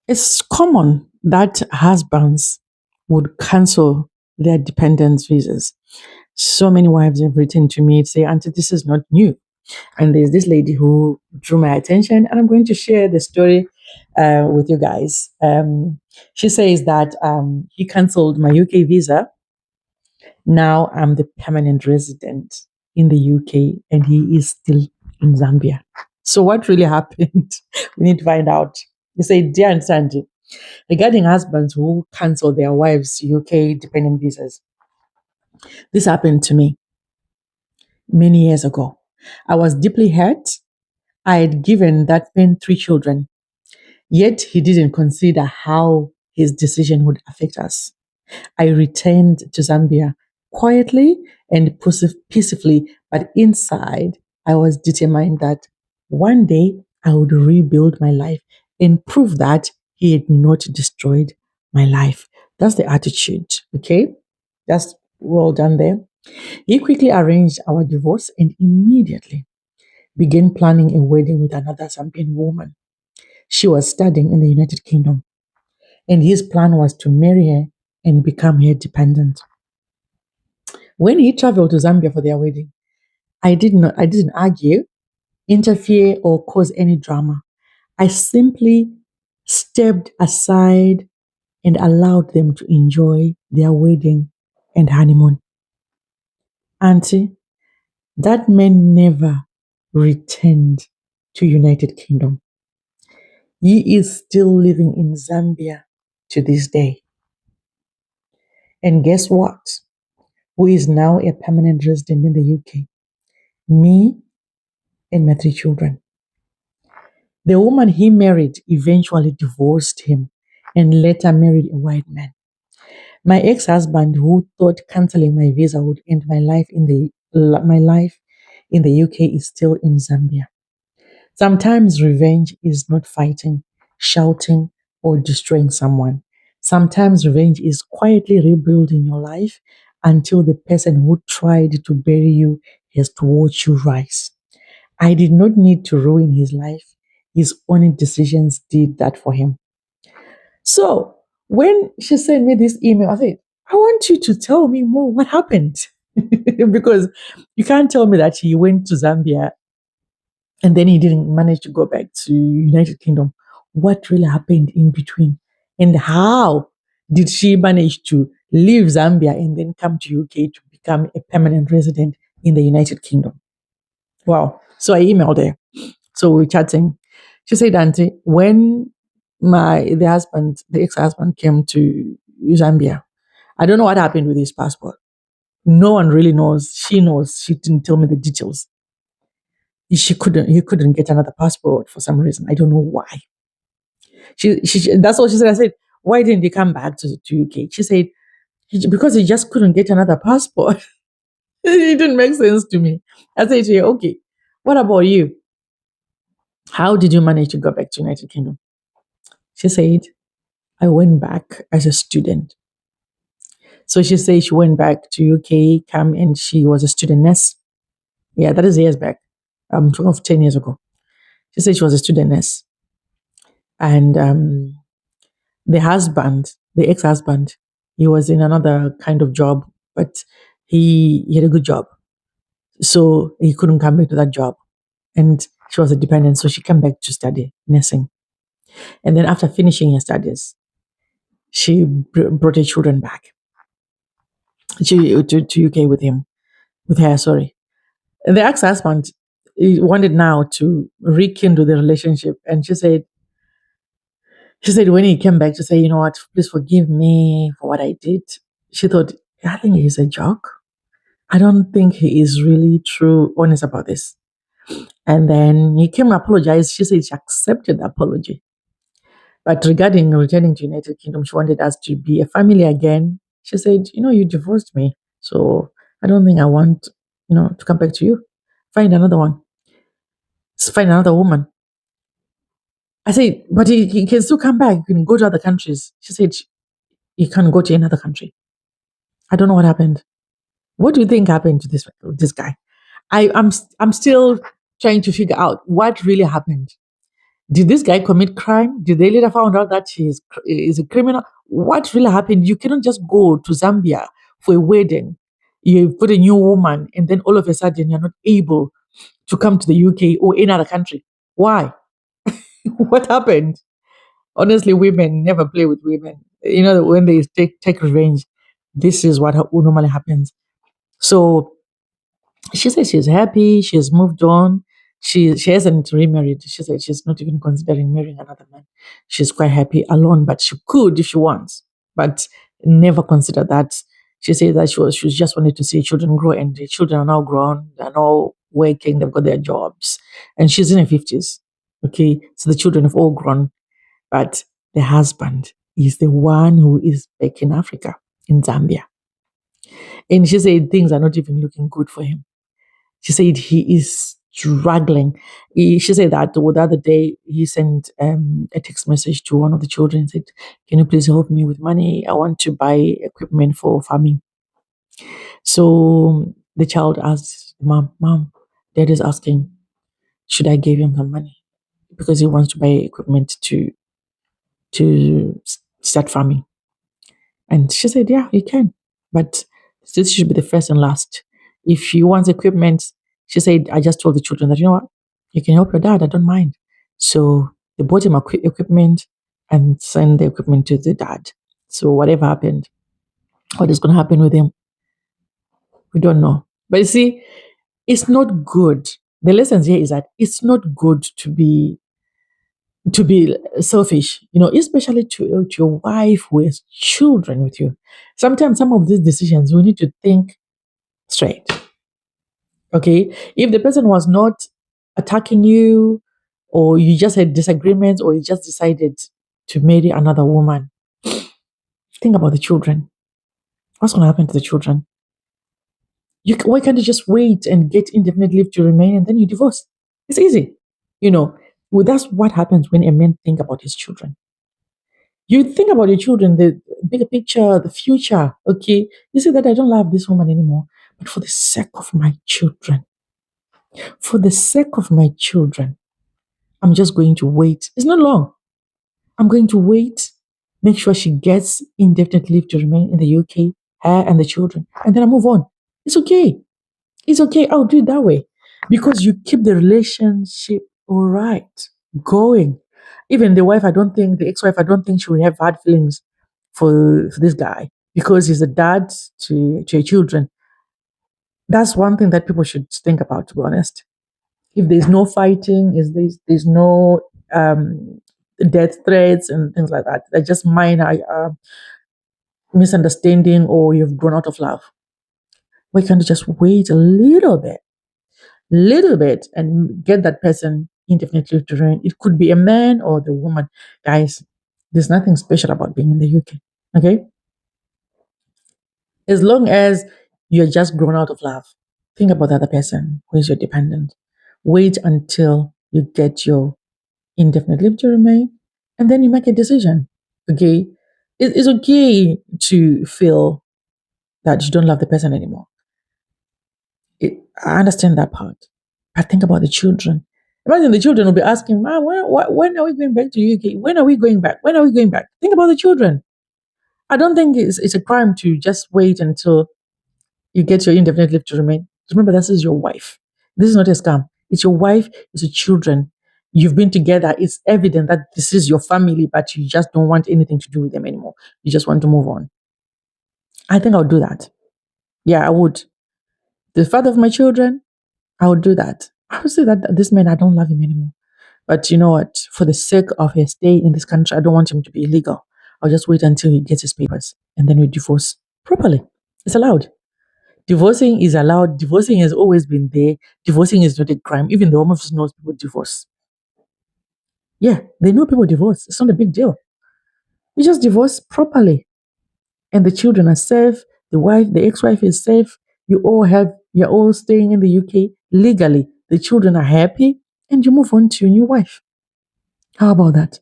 It's common that husbands would cancel their dependents' visas. So many wives have written to me to say, Auntie, this is not new. And there's this lady who drew my attention, and I'm going to share the story with you guys. She says that he cancelled my UK visa. Now I'm the permanent resident in the UK, and he is still in Zambia. So what really happened? We need to find out. He said, Dear Auntie Thandi, regarding husbands who cancel their wives' UK dependent visas, this happened to me many years ago. I was deeply hurt. I had given that man 3 children, yet he didn't consider how his decision would affect us. I returned to Zambia quietly and peacefully, but inside, I was determined that one day I would rebuild my life and prove that he had not destroyed my life. That's the attitude, okay? That's well done there. He quickly arranged our divorce and immediately began planning a wedding with another Zambian woman. She was studying in the United Kingdom, and his plan was to marry her and become her dependent. When he traveled to Zambia for their wedding, I didn't argue, interfere, or cause any drama. I simply stepped aside and allowed them to enjoy their wedding and honeymoon. Auntie, that man never returned to United Kingdom. He is still living in Zambia to this day. And guess what? Who is now a permanent resident in the UK? Me and my 3 children. The woman he married eventually divorced him and later married a white man. My ex-husband, who thought canceling my visa would end my life in the UK, is still in Zambia. Sometimes revenge is not fighting, shouting, or destroying someone. Sometimes revenge is quietly rebuilding your life until the person who tried to bury you has to watch you rise. I did not need to ruin his life. His own decisions did that for him. So when she sent me this email, I said, I want you to tell me more what happened. Because you can't tell me that he went to Zambia and then he didn't manage to go back to United Kingdom. What really happened in between? And how did she manage to leave Zambia and then come to UK to become a permanent resident in the United Kingdom? Wow. So I emailed her. So we were chatting. She said, Auntie, when the ex-husband came to Zambia, I don't know what happened with his passport. No one really knows. She knows. She didn't tell me the details. He couldn't get another passport for some reason. I don't know why. That's what she said. I said, why didn't he come back to UK? She said, because he just couldn't get another passport. It didn't make sense to me. I said to her, okay, what about you? How did you manage to go back to United Kingdom? She said, I went back as a student. So she said she went back to UK, come and she was a student nurse. Yeah, that is years back. 12, 10 years ago. She said she was a student nurse. And the ex-husband, he was in another kind of job, but he had a good job. So he couldn't come back to that job. And she was a dependent, so she came back to study nursing. And then after finishing her studies, she brought her children back to UK with her, sorry. And the ex-husband, he wanted now to rekindle the relationship. And she said when he came back to say, you know what, please forgive me for what I did, she thought, I think he's a joke. I don't think he is really true, honest about this. And then he came and apologized. She said she accepted the apology. But regarding returning to United Kingdom, she wanted us to be a family again. She said, you divorced me. So I don't think I want, to come back to you. Find another one. Find another woman. I said, but he can still come back. He can go to other countries. She said, he can't go to another country. I don't know what happened. What do you think happened to this guy? I'm still trying to figure out what really happened. Did this guy commit crime? Did they later found out that is a criminal? What really happened? You cannot just go to Zambia for a wedding. You put a new woman, and then all of a sudden you're not able to come to the UK or any other country. Why? What happened? Honestly, women never play with women. You know, when they take revenge, this is what normally happens. So she says she's happy, she's moved on. She hasn't remarried. She said she's not even considering marrying another man. She's quite happy alone, but she could if she wants, but never consider that. She said that she just wanted to see children grow, and the children are now grown, they're now working, they've got their jobs, and she's in her 50s. Okay, so the children have all grown, but the husband is the one who is back in Africa, in Zambia. And she said things are not even looking good for him. She said he is struggling. She said that the other day he sent a text message to one of the children and said, "Can you please help me with money? I want to buy equipment for farming." So the child asked, Mom, Dad is asking, should I give him some money? Because he wants to buy equipment to start farming. And she said, yeah, you can. But this should be the first and last. If he wants equipment, she said, I just told the children that, you know what, you can help your dad, I don't mind. So they bought him equipment and sent the equipment to the dad. So whatever happened, what is going to happen with him, we don't know. But you see, it's not good. The lesson here is that it's not good to be selfish, you know, especially to your wife who has children with you. Sometimes some of these decisions we need to think straight. Okay. If the person was not attacking you, or you just had disagreements, or you just decided to marry another woman, think about the children. What's going to happen to the children? Why can't you just wait and get indefinite leave to remain and then you divorce? It's easy. You know, well, that's what happens when a man think about his children. You think about your children, the bigger picture, the future. Okay. You say that I don't love this woman anymore, but for the sake of my children, for the sake of my children, I'm just going to wait. It's not long. I'm going to wait, make sure she gets indefinite leave to remain in the UK, her and the children, and then I move on. It's okay. It's okay. I'll do it that way because you keep the relationship all right going. Even the wife, the ex-wife, I don't think she will have hard feelings for this guy because he's a dad to your children. That's one thing that people should think about, to be honest. If there's no fighting, is there's no death threats and things like that. They're just minor misunderstanding, or you've grown out of love. Why can't you just wait a little bit and get that person indefinitely to remain? It could be a man or the woman. Guys, there's nothing special about being in the UK. Okay? As long as you're just grown out of love, think about the other person who is your dependent. Wait until you get your indefinite leave to remain, and then you make a decision. Okay? It's okay to feel that you don't love the person anymore. I understand that part. But think about the children. Imagine the children will be asking, "Ma, when are we going back to UK? When are we going back? When are we going back?" Think about the children. I don't think it's a crime to just wait until you get your indefinite leave to remain. Remember, this is your wife. This is not a scam. It's your wife, it's your children. You've been together. It's evident that this is your family, but you just don't want anything to do with them anymore. You just want to move on. I think I would do that. Yeah, I would. The father of my children, I would do that. I would say that this man, I don't love him anymore. But you know what? For the sake of his stay in this country, I don't want him to be illegal. I'll just wait until he gets his papers and then we divorce properly. It's allowed. Divorcing is allowed. Divorcing has always been there. Divorcing is not a crime. Even the Home Office knows people divorce. Yeah, they know people divorce. It's not a big deal. You just divorce properly. And the children are safe. The ex-wife is safe. You're all staying in the UK legally. The children are happy and you move on to your new wife. How about that?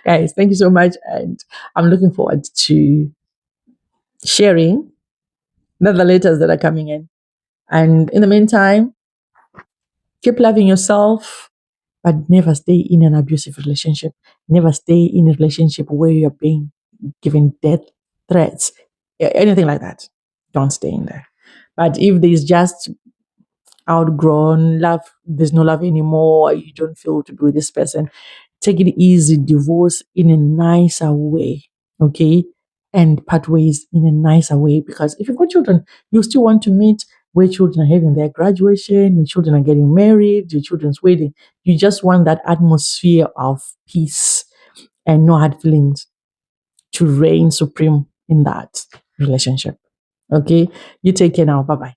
Guys, thank you so much. And I'm looking forward to sharing the letters that are coming in. And in the meantime, keep loving yourself, but never stay in an abusive relationship. Never stay in a relationship where you're being given death threats, anything like that. Don't stay in there. But if there's just outgrown love, there's no love anymore, you don't feel to be with this person, take it easy, divorce in a nicer way, okay? And part ways in a nicer way, because if you've got children, you still want to meet where children are having their graduation, your children are getting married, your children's wedding. You just want that atmosphere of peace and no hard feelings to reign supreme in that relationship. Okay? You take care now. Bye bye.